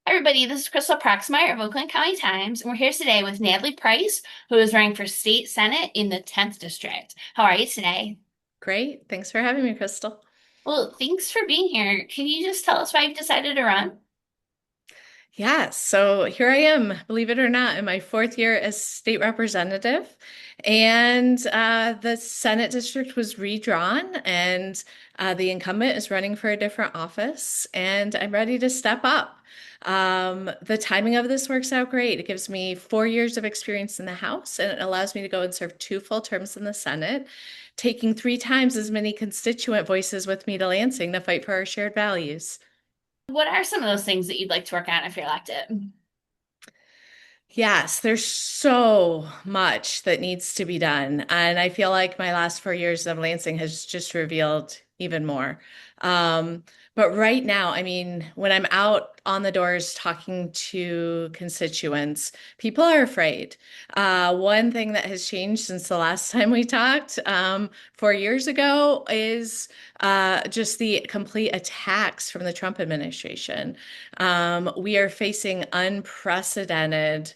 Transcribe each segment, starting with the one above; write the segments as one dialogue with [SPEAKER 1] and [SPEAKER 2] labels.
[SPEAKER 1] Hi, everybody. This is Crystal Proxmire of Oakland County Times, and we're here today with Natalie Price, who is running for state senate in the 10th district. How are you today?
[SPEAKER 2] Great. Thanks for having me, Crystal.
[SPEAKER 1] Well, thanks for being here. Can you just tell us why you've decided to run?
[SPEAKER 2] Yeah, so here I am, believe it or not, in my fourth year as state representative. And the Senate district was redrawn, and the incumbent is running for a different office, and I'm ready to step up. The timing of this works out great. It gives me 4 years of experience in the House, and it allows me to go and serve two full terms in the Senate, taking three times as many constituent voices with me to Lansing to fight for our shared values.
[SPEAKER 1] What are some of those things that you'd like to work on if you're elected?
[SPEAKER 2] Yes, there's so much that needs to be done. And I feel like my last 4 years of Lansing has just revealed even more. Um, but right now, I mean, when I'm out on the doors talking to constituents, people are afraid. One thing that has changed since the last time we talked, 4 years ago, is just the complete attacks from the Trump administration. We are facing unprecedented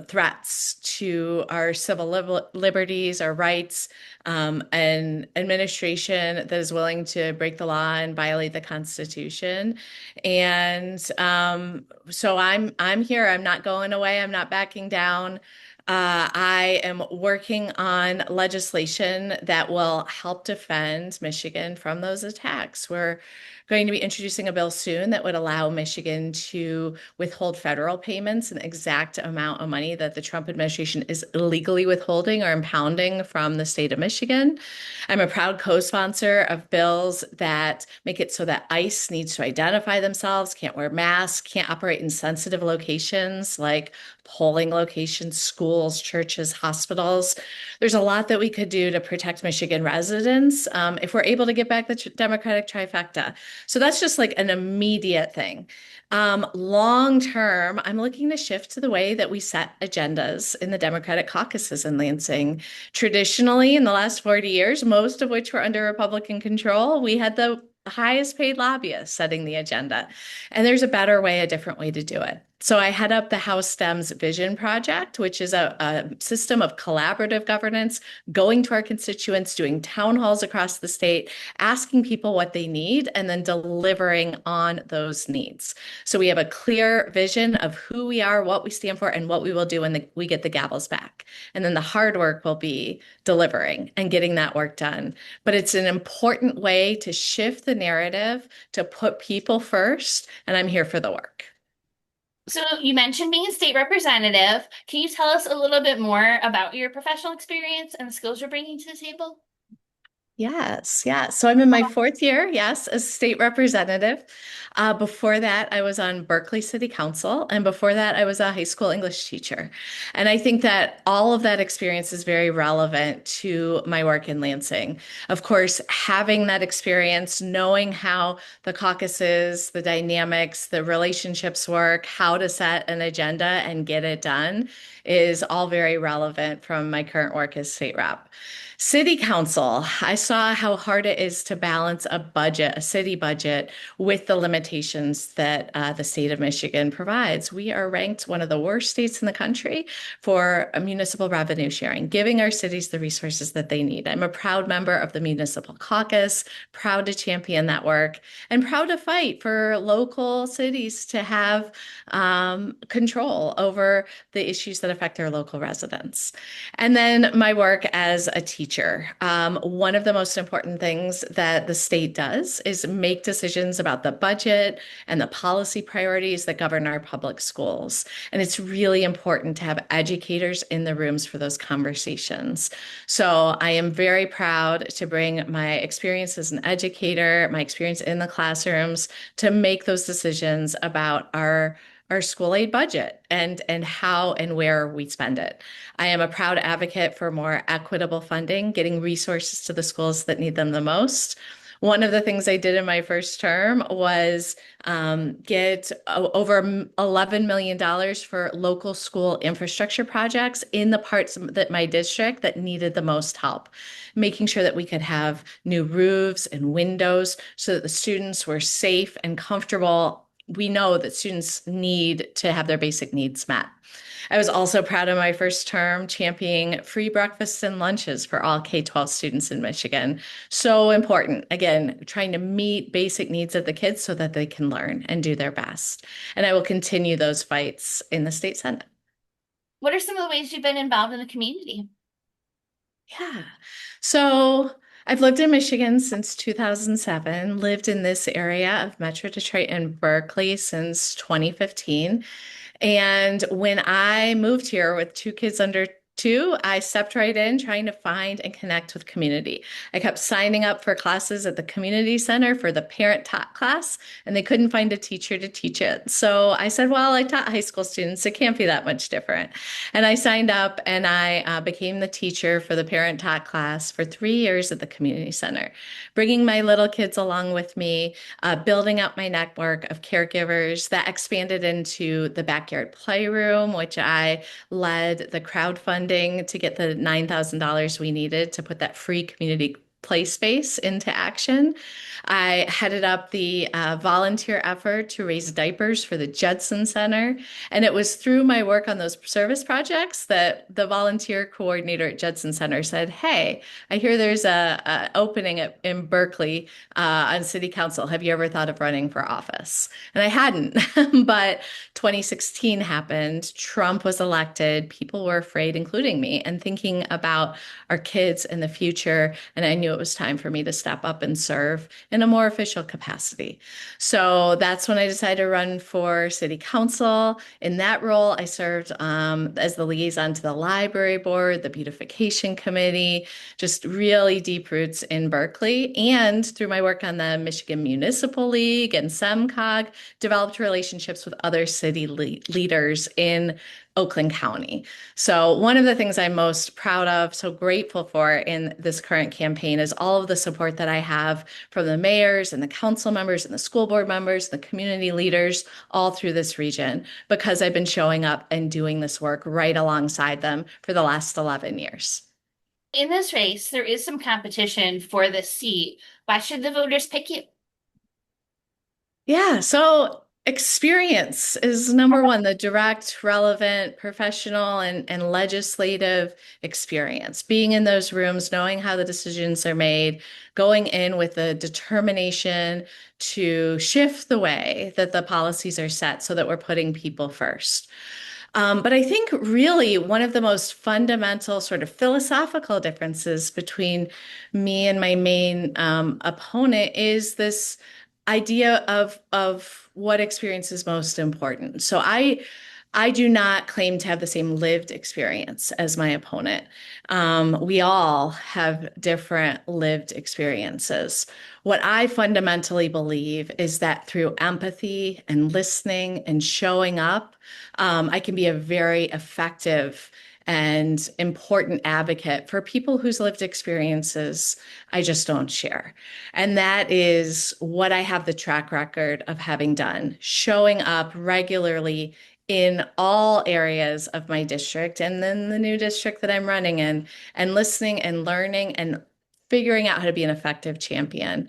[SPEAKER 2] threats to our civil liberties, our rights, an administration that is willing to break the law and violate the Constitution. And so I'm here. I'm not going away. I'm not backing down. I am working on legislation that will help defend Michigan from those attacks. We're going to be introducing a bill soon that would allow Michigan to withhold federal payments, an exact amount of money that the Trump administration is illegally withholding or impounding from the state of Michigan. I'm a proud co-sponsor of bills that make it so that ICE needs to identify themselves, can't wear masks, can't operate in sensitive locations like polling locations, schools, churches, hospitals. There's a lot that we could do to protect Michigan residents if we're able to get back the Democratic trifecta. So that's just like an immediate thing. Long term, I'm looking to shift to the way that we set agendas in the Democratic caucuses in Lansing. Traditionally, in the last 40 years, most of which were under Republican control, we had the highest paid lobbyists setting the agenda. And there's a better way, a different way to do it. So I head up the House STEM's Vision Project, which is a system of collaborative governance, going to our constituents, doing town halls across the state, asking people what they need, and then delivering on those needs. So we have a clear vision of who we are, what we stand for, and what we will do when we get the gavels back. And then the hard work will be delivering and getting that work done. But it's an important way to shift the narrative, to put people first, and I'm here for the work.
[SPEAKER 1] So, you mentioned being a state representative. Can you tell us a little bit more about your professional experience and the skills you're bringing to the table?
[SPEAKER 2] Yes, yeah. So I'm in my fourth year, yes, as state representative. Before that, I was on Berkeley City Council, and before that, I was a high school English teacher. And I think that all of that experience is very relevant to my work in Lansing. Of course, having that experience, knowing how the caucuses, the dynamics, the relationships work, how to set an agenda and get it done is all very relevant from my current work as state rep. City council, I saw how hard it is to balance a budget, a city budget, with the limitations that the state of Michigan provides. We are ranked one of the worst states in the country for a municipal revenue sharing, giving our cities the resources that they need. I'm a proud member of the municipal caucus, proud to champion that work, and proud to fight for local cities to have control over the issues that affect their local residents. And then my work as a teacher. One of the most important things that the state does is make decisions about the budget and the policy priorities that govern our public schools. And it's really important to have educators in the rooms for those conversations. So I am very proud to bring my experience as an educator, my experience in the classrooms to make those decisions about our school aid budget and how and where we spend it. I am a proud advocate for more equitable funding, getting resources to the schools that need them the most. One of the things I did in my first term was get over $11 million for local school infrastructure projects in the parts that my district that needed the most help, making sure that we could have new roofs and windows so that the students were safe and comfortable we know that students need to have their basic needs met. I was also proud of my first term championing free breakfasts and lunches for all K-12 students in Michigan. So important. Again, trying to meet basic needs of the kids so that they can learn and do their best. And I will continue those fights in the state Senate.
[SPEAKER 1] What are some of the ways you've been involved in the community?
[SPEAKER 2] Yeah. So I've lived in Michigan since 2007, lived in this area of Metro Detroit and Berkley since 2015. And when I moved here with two kids under two, I stepped right in trying to find and connect with community. I kept signing up for classes at the community center for the parent taught class, and they couldn't find a teacher to teach it. So I said, well, I taught high school students. It can't be that much different. And I signed up and I became the teacher for the parent taught class for 3 years at the community center, bringing my little kids along with me, building up my network of caregivers that expanded into the backyard playroom, which I led the crowdfunding to get the $9,000 we needed to put that free community play space into action. I headed up the volunteer effort to raise diapers for the Judson Center. And it was through my work on those service projects that the volunteer coordinator at Judson Center said, hey, I hear there's a opening in Berkeley on city council. Have you ever thought of running for office? And I hadn't, but 2016 happened. Trump was elected. People were afraid, including me, and thinking about our kids and the future. And I knew it was time for me to step up and serve in a more official capacity. So that's when I decided to run for city council. In that role, I served as the liaison to the library board, the beautification committee, just really deep roots in Berkeley. And through my work on the Michigan Municipal League and SEMCOG, developed relationships with other city leaders in Oakland County. So one of the things I'm most proud of, so grateful for in this current campaign is all of the support that I have from the mayors and the council members and the school board members, the community leaders all through this region, because I've been showing up and doing this work right alongside them for the last 11 years.
[SPEAKER 1] In this race, there is some competition for this seat. Why should the voters pick you?
[SPEAKER 2] Yeah, so experience is number one, the direct, relevant, professional, and legislative experience. Being in those rooms, knowing how the decisions are made, going in with a determination to shift the way that the policies are set so that we're putting people first. But I think really one of the most fundamental sort of philosophical differences between me and my main opponent is this idea of what experience is most important. So I do not claim to have the same lived experience as my opponent. We all have different lived experiences. What I fundamentally believe is that through empathy and listening and showing up, I can be a very effective and important advocate for people whose lived experiences I just don't share. And that is what I have the track record of having done, showing up regularly in all areas of my district and then the new district that I'm running in, and listening and learning and figuring out how to be an effective champion.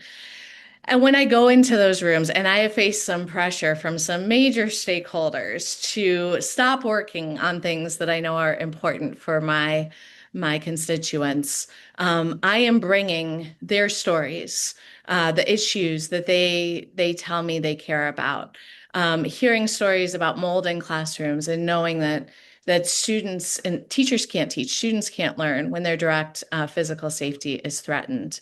[SPEAKER 2] And when I go into those rooms, and I have faced some pressure from some major stakeholders to stop working on things that I know are important for my constituents, I am bringing their stories, the issues that they tell me they care about, hearing stories about mold in classrooms, and knowing that students and teachers can't teach, students can't learn when their direct physical safety is threatened.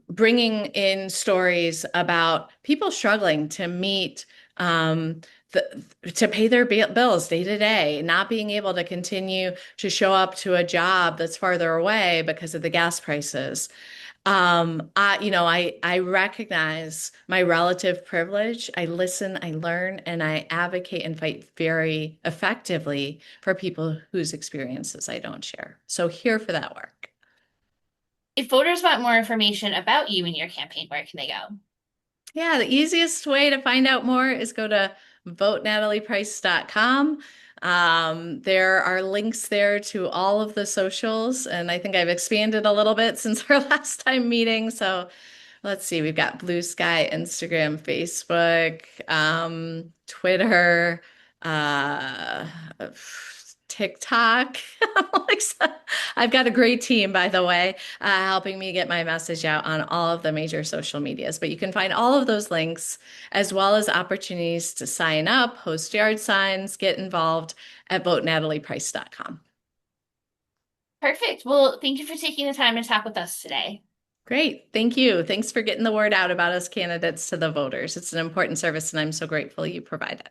[SPEAKER 2] Bringing in stories about people struggling to meet to pay their bills day to day, not being able to continue to show up to a job that's farther away because of the gas prices. I recognize my relative privilege. I listen, I learn, and I advocate and fight very effectively for people whose experiences I don't share. So here for that work.
[SPEAKER 1] If voters want more information about you and your campaign, where can they go?
[SPEAKER 2] Yeah, the easiest way to find out more is go to votenatalieprice.com. There are links there to all of the socials, and I think I've expanded a little bit since our last time meeting. So let's see, we've got Blue Sky, Instagram, Facebook, Twitter, uh, TikTok. I've got a great team, by the way, helping me get my message out on all of the major social medias. But you can find all of those links as well as opportunities to sign up, host yard signs, get involved at votenatalieprice.com.
[SPEAKER 1] Perfect. Well, thank you for taking the time to talk with us today.
[SPEAKER 2] Great. Thank you. Thanks for getting the word out about us candidates to the voters. It's an important service, and I'm so grateful you provide it.